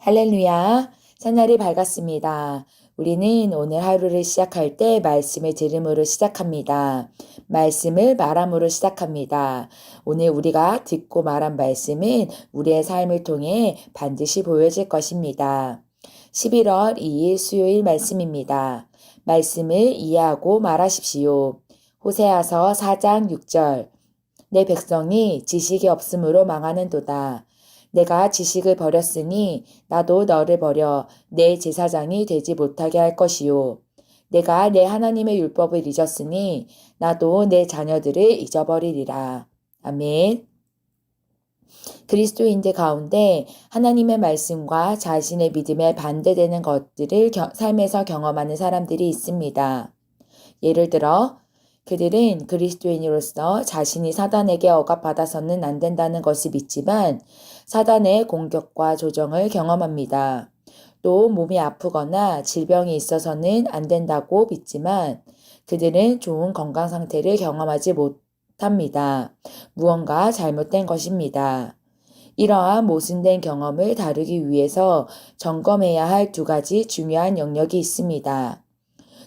할렐루야, 새날이 밝았습니다. 우리는 오늘 하루를 시작할 때 말씀을 들음으로 시작합니다. 말씀을 말함으로 시작합니다. 오늘 우리가 듣고 말한 말씀은 우리의 삶을 통해 반드시 보여질 것입니다. 11월 2일 수요일 말씀입니다. 말씀을 이해하고 말하십시오. 호세아서 4장 6절. 내 백성이 지식이 없으므로 망하는도다. 내가 지식을 버렸으니 나도 너를 버려 내 제사장이 되지 못하게 할 것이요. 내가 내 하나님의 율법을 잊었으니 나도 내 자녀들을 잊어버리리라. 아멘. 그리스도인들 가운데 하나님의 말씀과 자신의 믿음에 반대되는 것들을 삶에서 경험하는 사람들이 있습니다. 예를 들어 그들은 그리스도인으로서 자신이 사단에게 억압받아서는 안 된다는 것을 믿지만 사단의 공격과 조정을 경험합니다. 또 몸이 아프거나 질병이 있어서는 안 된다고 믿지만 그들은 좋은 건강 상태를 경험하지 못합니다. 무언가 잘못된 것입니다. 이러한 모순된 경험을 다루기 위해서 점검해야 할 두 가지 중요한 영역이 있습니다.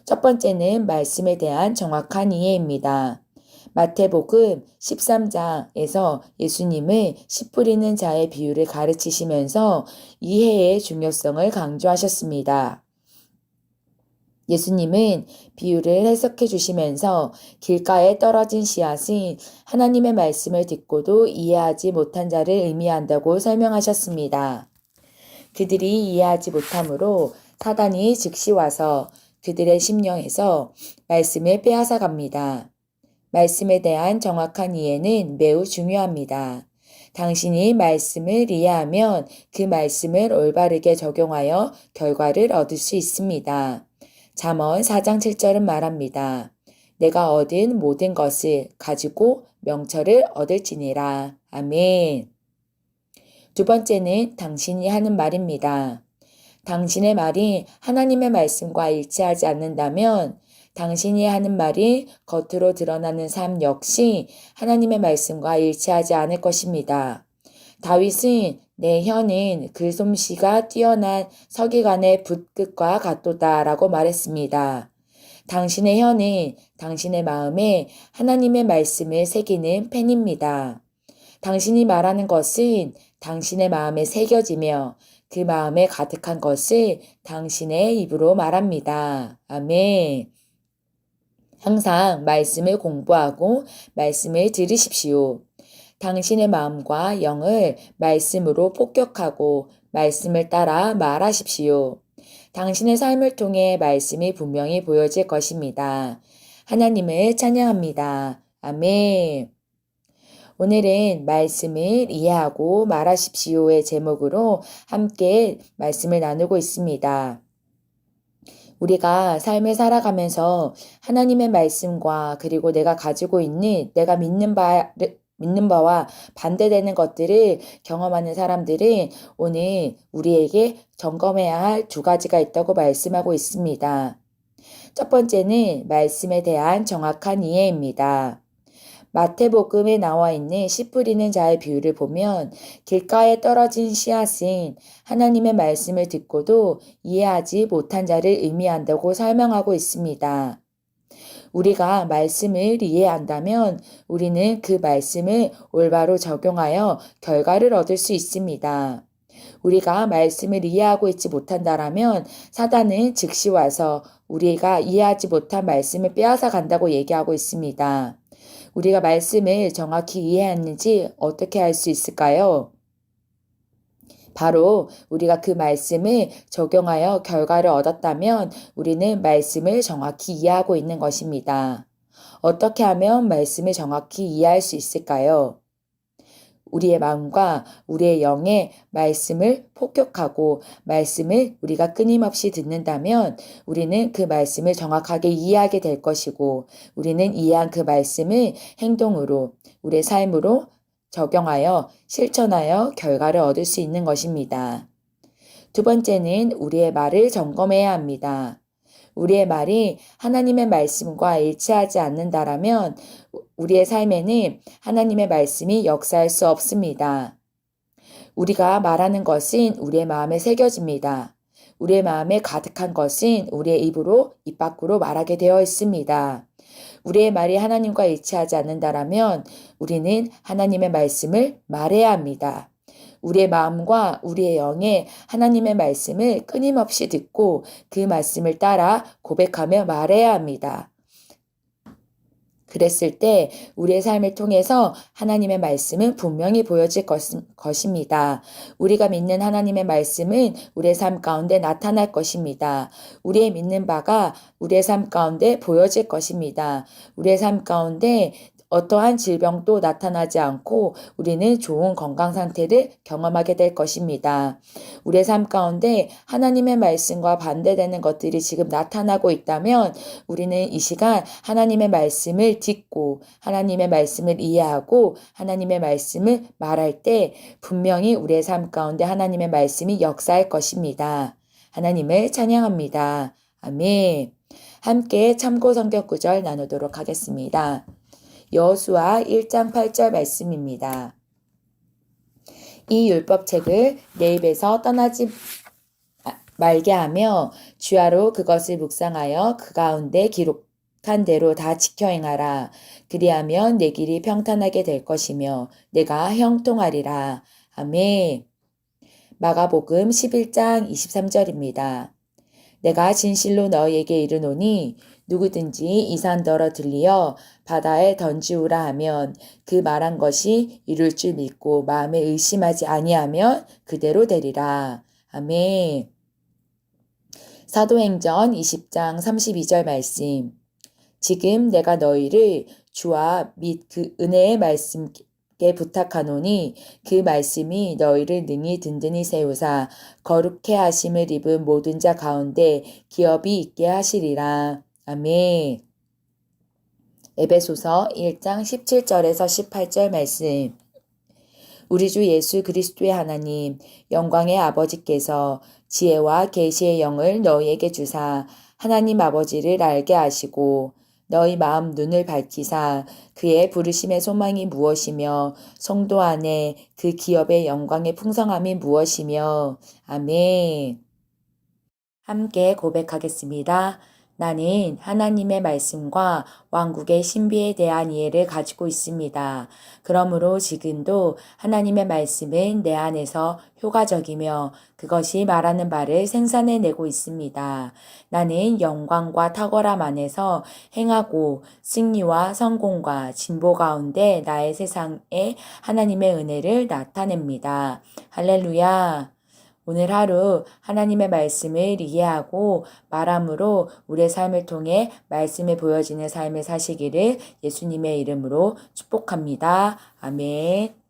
첫 번째는 말씀에 대한 정확한 이해입니다. 마태복음 13장에서 예수님은 씨 뿌리는 자의 비유를 가르치시면서 이해의 중요성을 강조하셨습니다. 예수님은 비유를 해석해 주시면서 길가에 떨어진 씨앗은 하나님의 말씀을 듣고도 이해하지 못한 자를 의미한다고 설명하셨습니다. 그들이 이해하지 못함으로 사단이 즉시 와서 그들의 심령에서 말씀을 빼앗아 갑니다. 말씀에 대한 정확한 이해는 매우 중요합니다. 당신이 말씀을 이해하면 그 말씀을 올바르게 적용하여 결과를 얻을 수 있습니다. 잠언 4장 7절은 말합니다. 내가 얻은 모든 것을 가지고 명철을 얻을지니라. 아멘. 두 번째는 당신이 하는 말입니다. 당신의 말이 하나님의 말씀과 일치하지 않는다면 당신이 하는 말이 겉으로 드러나는 삶 역시 하나님의 말씀과 일치하지 않을 것입니다. 다윗은 내 혀는 그 솜씨가 뛰어난 서기관의 붓끝과 같도다 라고 말했습니다. 당신의 혀는 당신의 마음에 하나님의 말씀을 새기는 펜입니다. 당신이 말하는 것은 당신의 마음에 새겨지며 그 마음에 가득한 것을 당신의 입으로 말합니다. 아멘. 항상 말씀을 공부하고 말씀을 들으십시오. 당신의 마음과 영을 말씀으로 폭격하고 말씀을 따라 말하십시오. 당신의 삶을 통해 말씀이 분명히 보여질 것입니다. 하나님을 찬양합니다. 아멘. 오늘은 말씀을 이해하고 말하십시오의 제목으로 함께 말씀을 나누고 있습니다. 우리가 삶을 살아가면서 하나님의 말씀과 그리고 내가 가지고 있는 내가 믿는 바와 반대되는 것들을 경험하는 사람들은 오늘 우리에게 점검해야 할 두 가지가 있다고 말씀하고 있습니다. 첫 번째는 말씀에 대한 정확한 이해입니다. 마태복음에 나와 있는 씨 뿌리는 자의 비유를 보면 길가에 떨어진 씨앗은 하나님의 말씀을 듣고도 이해하지 못한 자를 의미한다고 설명하고 있습니다. 우리가 말씀을 이해한다면 우리는 그 말씀을 올바로 적용하여 결과를 얻을 수 있습니다. 우리가 말씀을 이해하고 있지 못한다라면 사단은 즉시 와서 우리가 이해하지 못한 말씀을 빼앗아 간다고 얘기하고 있습니다. 우리가 말씀을 정확히 이해했는지 어떻게 알 수 있을까요? 바로 우리가 그 말씀을 적용하여 결과를 얻었다면 우리는 말씀을 정확히 이해하고 있는 것입니다. 어떻게 하면 말씀을 정확히 이해할 수 있을까요? 우리의 마음과 우리의 영에 말씀을 폭격하고 말씀을 우리가 끊임없이 듣는다면 우리는 그 말씀을 정확하게 이해하게 될 것이고 우리는 이해한 그 말씀을 행동으로 우리의 삶으로 적용하여 실천하여 결과를 얻을 수 있는 것입니다. 두 번째는 우리의 말을 점검해야 합니다. 우리의 말이 하나님의 말씀과 일치하지 않는다라면 우리의 삶에는 하나님의 말씀이 역사할 수 없습니다. 우리가 말하는 것은 우리의 마음에 새겨집니다. 우리의 마음에 가득한 것은 우리의 입으로 입 밖으로 말하게 되어 있습니다. 우리의 말이 하나님과 일치하지 않는다라면 우리는 하나님의 말씀을 말해야 합니다. 우리의 마음과 우리의 영에 하나님의 말씀을 끊임없이 듣고 그 말씀을 따라 고백하며 말해야 합니다. 그랬을 때 우리의 삶을 통해서 하나님의 말씀은 분명히 보여질 것입니다. 우리가 믿는 하나님의 말씀은 우리의 삶 가운데 나타날 것입니다. 우리의 믿는 바가 우리의 삶 가운데 보여질 것입니다. 우리의 삶 가운데 어떠한 질병도 나타나지 않고 우리는 좋은 건강 상태를 경험하게 될 것입니다. 우리의 삶 가운데 하나님의 말씀과 반대되는 것들이 지금 나타나고 있다면 우리는 이 시간 하나님의 말씀을 듣고 하나님의 말씀을 이해하고 하나님의 말씀을 말할 때 분명히 우리의 삶 가운데 하나님의 말씀이 역사할 것입니다. 하나님을 찬양합니다. 아멘. 함께 참고 성경 구절 나누도록 하겠습니다. 여호수아 1장 8절 말씀입니다. 이 율법책을 내 입에서 떠나지 말게 하며 주야로 그것을 묵상하여 그 가운데 기록한 대로 다 지켜 행하라. 그리하면 내 길이 평탄하게 될 것이며 내가 형통하리라. 아멘. 마가복음 11장 23절입니다. 내가 진실로 너희에게 이르노니 누구든지 이 산더러 들리어 바다에 던지우라 하면 그 말한 것이 이룰 줄 믿고 마음에 의심하지 아니하면 그대로 되리라. 아멘. 사도행전 20장 32절 말씀. 지금 내가 너희를 주와 및 그 은혜의 말씀께 부탁하노니 그 말씀이 너희를 능히 든든히 세우사 거룩해 하심을 입은 모든 자 가운데 기업이 있게 하시리라. 아멘. 에베소서 1장 17절에서 18절 말씀. 우리 주 예수 그리스도의 하나님 영광의 아버지께서 지혜와 계시의 영을 너희에게 주사 하나님 아버지를 알게 하시고 너희 마음 눈을 밝히사 그의 부르심의 소망이 무엇이며 성도 안에 그 기업의 영광의 풍성함이 무엇이며 아멘. 함께 고백하겠습니다. 나는 하나님의 말씀과 왕국의 신비에 대한 이해를 가지고 있습니다. 그러므로 지금도 하나님의 말씀은 내 안에서 효과적이며 그것이 말하는 바를 생산해내고 있습니다. 나는 영광과 탁월함 안에서 행하고 승리와 성공과 진보 가운데 나의 세상에 하나님의 은혜를 나타냅니다. 할렐루야. 오늘 하루 하나님의 말씀을 이해하고 말함으로 우리의 삶을 통해 말씀에 보여지는 삶을 사시기를 예수님의 이름으로 축복합니다. 아멘.